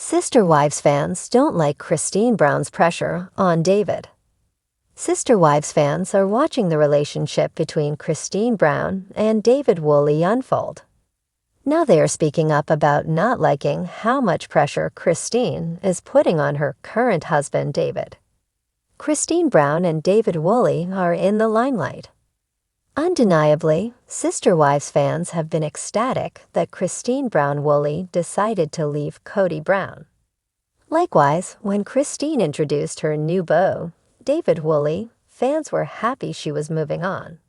Sister Wives fans don't like Christine Brown's pressure on David. Sister Wives fans are watching the relationship between Christine Brown and David Woolley unfold. Now they are speaking up about not liking how much pressure Christine is putting on her current husband, David. Christine Brown and David Woolley are in the limelight. Undeniably, Sister Wives fans have been ecstatic that Christine Brown Woolley decided to leave Kody Brown. Likewise, when Christine introduced her new beau, David Woolley, fans were happy she was moving on.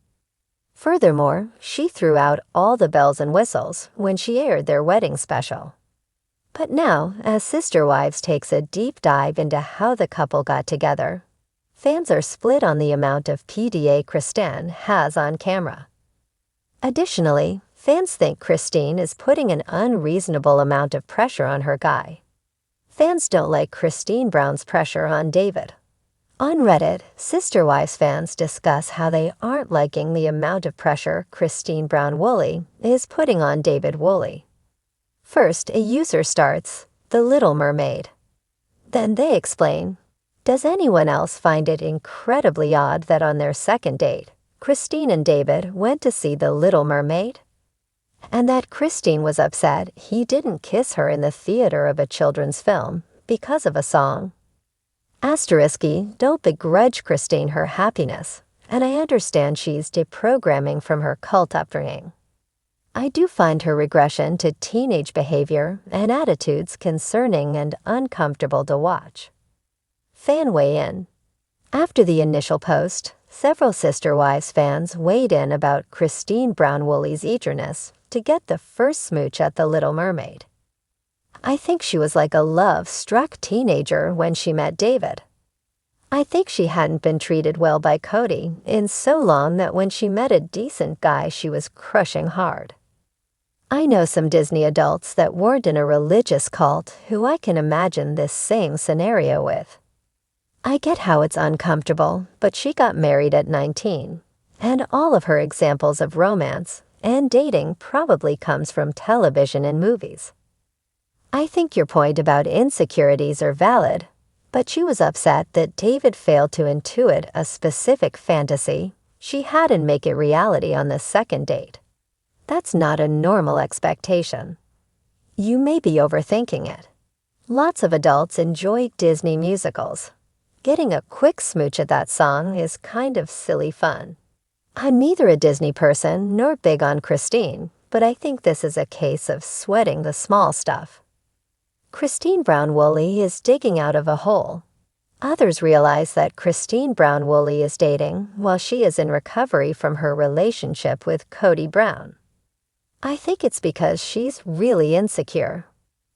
Furthermore, she threw out all the bells and whistles when she aired their wedding special. But now, as Sister Wives takes a deep dive into how the couple got together, fans are split on the amount of PDA Christine has on camera. Additionally, fans think Christine is putting an unreasonable amount of pressure on her guy. Fans don't like Christine Brown's pressure on David. On Reddit, Sister Wives fans discuss how they aren't liking the amount of pressure Christine Brown Woolley is putting on David Woolley. First, a user starts, "The Little Mermaid." Then they explain, "Does anyone else find it incredibly odd that on their second date, Christine and David went to see The Little Mermaid? And that Christine was upset he didn't kiss her in the theater of a children's film because of a song. Asterisky, don't begrudge Christine her happiness, and I understand she's deprogramming from her cult upbringing. I do find her regression to teenage behavior and attitudes concerning and uncomfortable to watch." Fan weigh in. After the initial post, several Sister Wives fans weighed in about Christine Brown Woolley's eagerness to get the first smooch at The Little Mermaid. "I think she was like a love-struck teenager when she met David. I think she hadn't been treated well by Kody in so long that when she met a decent guy she was crushing hard. I know some Disney adults that weren't in a religious cult who I can imagine this same scenario with. I get how it's uncomfortable, but she got married at 19, and all of her examples of romance and dating probably comes from television and movies. I think your point about insecurities are valid, but she was upset that David failed to intuit a specific fantasy she had and make it reality on the second date. That's not a normal expectation. You may be overthinking it. Lots of adults enjoy Disney musicals. Getting a quick smooch at that song is kind of silly fun. I'm neither a Disney person nor big on Christine, but I think this is a case of sweating the small stuff. Christine Brown Woolley is digging out of a hole. Others realize that Christine Brown Woolley is dating while she is in recovery from her relationship with Kody Brown. I think it's because she's really insecure.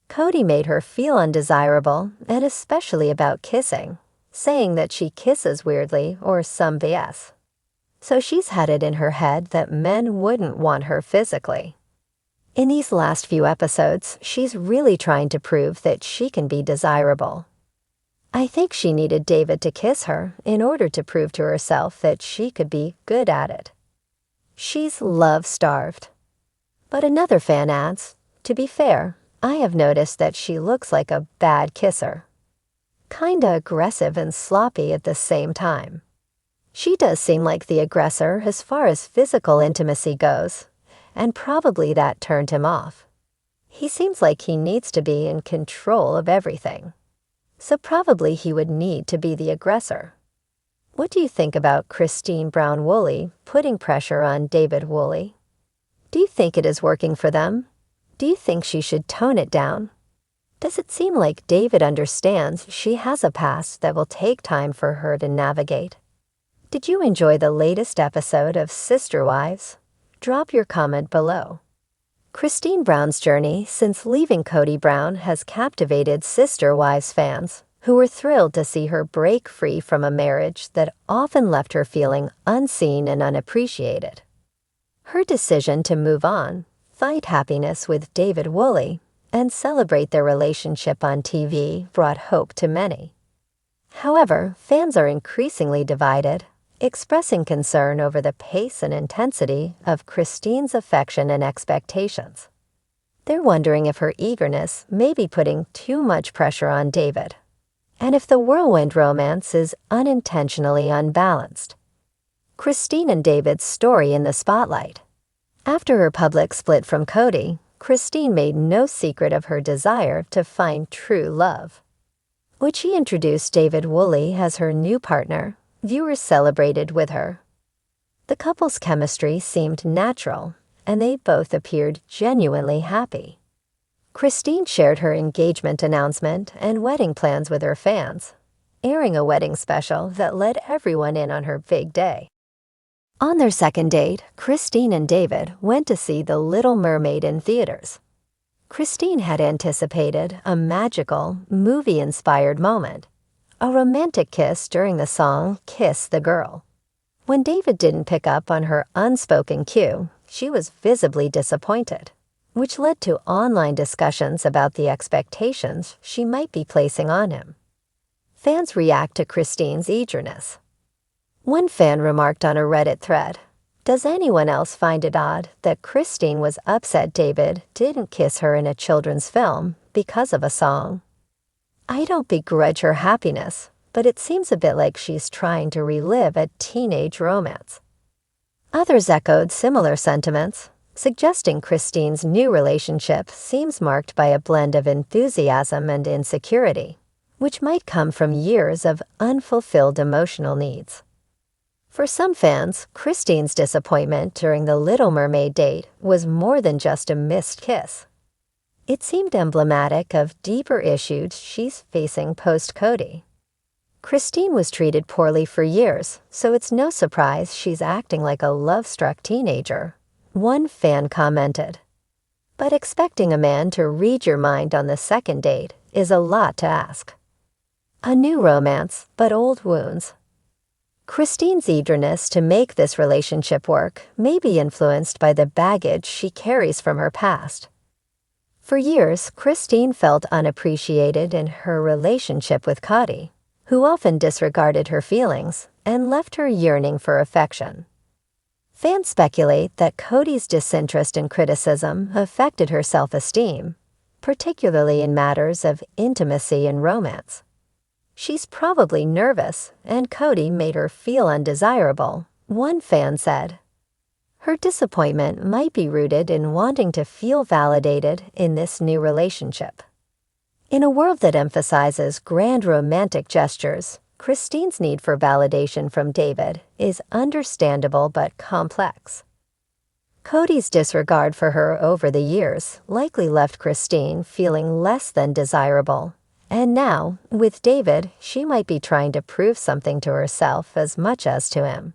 Kody made her feel undesirable, and especially about kissing, saying that she kisses weirdly or some BS. So she's had it in her head that men wouldn't want her physically. In these last few episodes, she's really trying to prove that she can be desirable. I think she needed David to kiss her in order to prove to herself that she could be good at it. She's love-starved. But another fan adds, "To be fair, I have noticed that she looks like a bad kisser. Kinda aggressive and sloppy at the same time. She does seem like the aggressor as far as physical intimacy goes, and probably that turned him off. He seems like he needs to be in control of everything. So probably he would need to be the aggressor." What do you think about Christine Brown Woolley putting pressure on David Woolley? Do you think it is working for them? Do you think she should tone it down? Does it seem like David understands she has a past that will take time for her to navigate? Did you enjoy the latest episode of Sister Wives? Drop your comment below. Christine Brown's journey since leaving Kody Brown has captivated Sister Wives fans, who were thrilled to see her break free from a marriage that often left her feeling unseen and unappreciated. Her decision to move on, find happiness with David Woolley, and celebrate their relationship on TV brought hope to many. However, fans are increasingly divided, expressing concern over the pace and intensity of Christine's affection and expectations. They're wondering if her eagerness may be putting too much pressure on David, and if the whirlwind romance is unintentionally unbalanced. Christine and David's story in the spotlight. After her public split from Kody, Christine made no secret of her desire to find true love. When she introduced David Woolley as her new partner, viewers celebrated with her. The couple's chemistry seemed natural, and they both appeared genuinely happy. Christine shared her engagement announcement and wedding plans with her fans, airing a wedding special that let everyone in on her big day. On their second date, Christine and David went to see The Little Mermaid in theaters. Christine had anticipated a magical, movie-inspired moment, a romantic kiss during the song Kiss the Girl. When David didn't pick up on her unspoken cue, she was visibly disappointed, which led to online discussions about the expectations she might be placing on him. Fans react to Christine's eagerness. One fan remarked on a Reddit thread, "Does anyone else find it odd that Christine was upset David didn't kiss her in a children's film because of a song? I don't begrudge her happiness, but it seems a bit like she's trying to relive a teenage romance." Others echoed similar sentiments, suggesting Christine's new relationship seems marked by a blend of enthusiasm and insecurity, which might come from years of unfulfilled emotional needs. For some fans, Christine's disappointment during the Little Mermaid date was more than just a missed kiss. It seemed emblematic of deeper issues she's facing post-Kody. Christine was treated poorly for years, so it's no surprise she's acting like a love-struck teenager, one fan commented. But expecting a man to read your mind on the second date is a lot to ask. A new romance, but old wounds. Christine's eagerness to make this relationship work may be influenced by the baggage she carries from her past. For years, Christine felt unappreciated in her relationship with Kody, who often disregarded her feelings and left her yearning for affection. Fans speculate that Kody's disinterest in criticism affected her self-esteem, particularly in matters of intimacy and romance. She's probably nervous, and Kody made her feel undesirable, one fan said. Her disappointment might be rooted in wanting to feel validated in this new relationship. In a world that emphasizes grand romantic gestures, Christine's need for validation from David is understandable but complex. Kody's disregard for her over the years likely left Christine feeling less than desirable. And now, with David, she might be trying to prove something to herself as much as to him.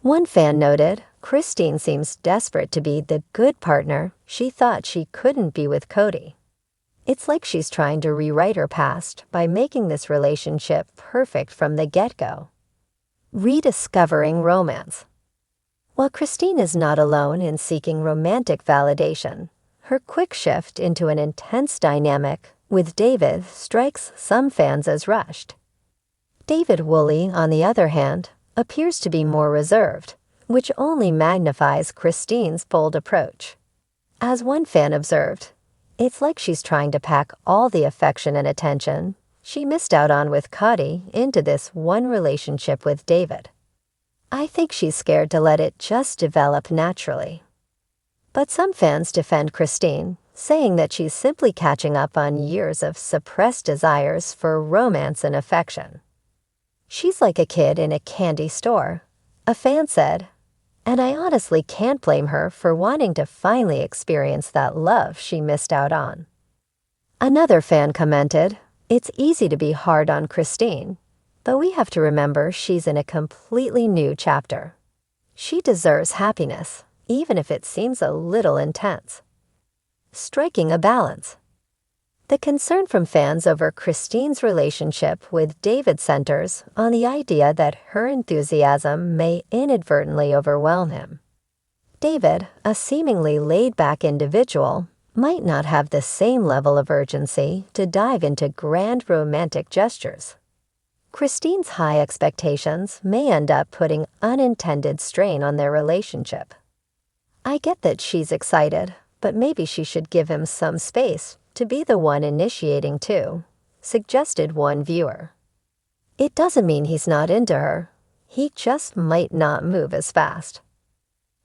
One fan noted, Christine seems desperate to be the good partner she thought she couldn't be with Kody. It's like she's trying to rewrite her past by making this relationship perfect from the get-go. Rediscovering romance. While Christine is not alone in seeking romantic validation, her quick shift into an intense dynamic with David strikes some fans as rushed. David Woolley, on the other hand, appears to be more reserved, which only magnifies Christine's bold approach. As one fan observed, it's like she's trying to pack all the affection and attention she missed out on with Kody into this one relationship with David. I think she's scared to let it just develop naturally. But some fans defend Christine, saying that she's simply catching up on years of suppressed desires for romance and affection. She's like a kid in a candy store, a fan said, and I honestly can't blame her for wanting to finally experience that love she missed out on. Another fan commented, "It's easy to be hard on Christine, but we have to remember she's in a completely new chapter. She deserves happiness, even if it seems a little intense." Striking a balance. The concern from fans over Christine's relationship with David centers on the idea that her enthusiasm may inadvertently overwhelm him. David, a seemingly laid-back individual, might not have the same level of urgency to dive into grand romantic gestures. Christine's high expectations may end up putting unintended strain on their relationship. I get that she's excited, but maybe she should give him some space to be the one initiating too, suggested one viewer. It doesn't mean he's not into her. He just might not move as fast.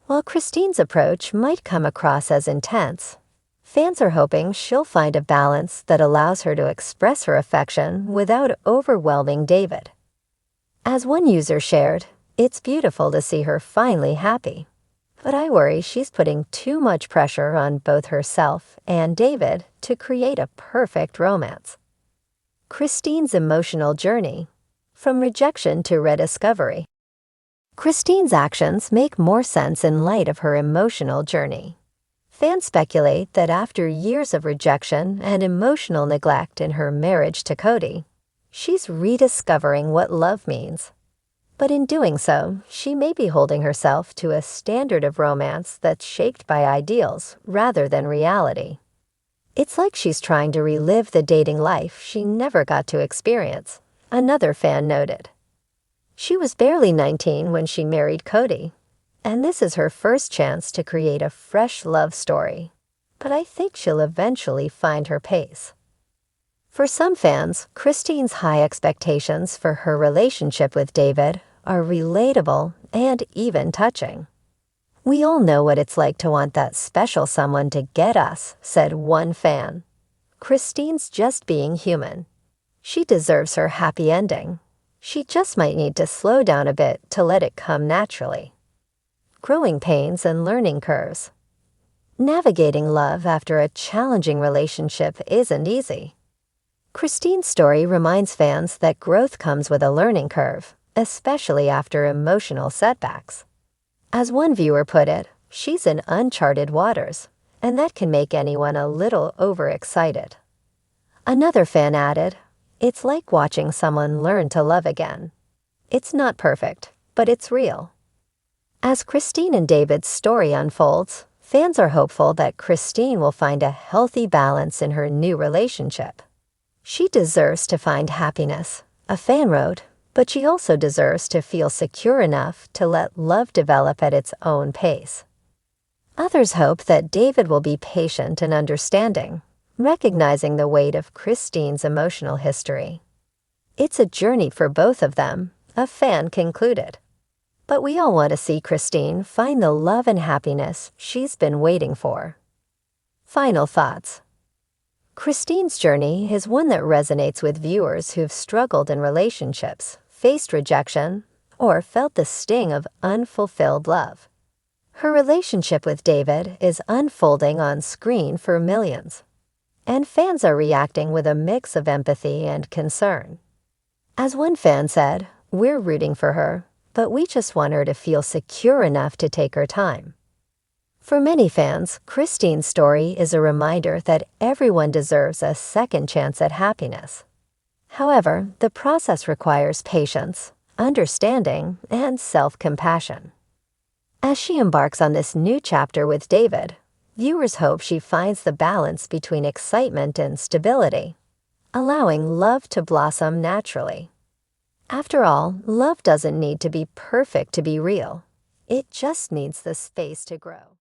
While Christine's approach might come across as intense, fans are hoping she'll find a balance that allows her to express her affection without overwhelming David. As one user shared, "It's beautiful to see her finally happy, but I worry she's putting too much pressure on both herself and David to create a perfect romance." Christine's emotional journey, from rejection to rediscovery. Christine's actions make more sense in light of her emotional journey. Fans speculate that after years of rejection and emotional neglect in her marriage to Kody, she's rediscovering what love means. But in doing so, she may be holding herself to a standard of romance that's shaped by ideals rather than reality. It's like she's trying to relive the dating life she never got to experience, another fan noted. She was barely 19 when she married Kody, and this is her first chance to create a fresh love story. But I think she'll eventually find her pace. For some fans, Christine's high expectations for her relationship with David are relatable and even touching. "We all know what it's like to want that special someone to get us," said one fan. "Christine's just being human. She deserves her happy ending. She just might need to slow down a bit to let it come naturally." Growing pains and learning curves. Navigating love after a challenging relationship isn't easy. Christine's story reminds fans that growth comes with a learning curve, especially after emotional setbacks. As one viewer put it, she's in uncharted waters, and that can make anyone a little overexcited. Another fan added, "It's like watching someone learn to love again. It's not perfect, but it's real." As Christine and David's story unfolds, fans are hopeful that Christine will find a healthy balance in her new relationship. "She deserves to find happiness," a fan wrote, "but she also deserves to feel secure enough to let love develop at its own pace." Others hope that David will be patient and understanding, recognizing the weight of Christine's emotional history. "It's a journey for both of them," a fan concluded. But we all want to see Christine find the love and happiness she's been waiting for. Final thoughts. Christine's journey is one that resonates with viewers who've struggled in relationships, faced rejection, or felt the sting of unfulfilled love. Her relationship with David is unfolding on screen for millions, and fans are reacting with a mix of empathy and concern. As one fan said, "We're rooting for her, but we just want her to feel secure enough to take her time." For many fans, Christine's story is a reminder that everyone deserves a second chance at happiness. However, the process requires patience, understanding, and self-compassion. As she embarks on this new chapter with David, viewers hope she finds the balance between excitement and stability, allowing love to blossom naturally. After all, love doesn't need to be perfect to be real. It just needs the space to grow.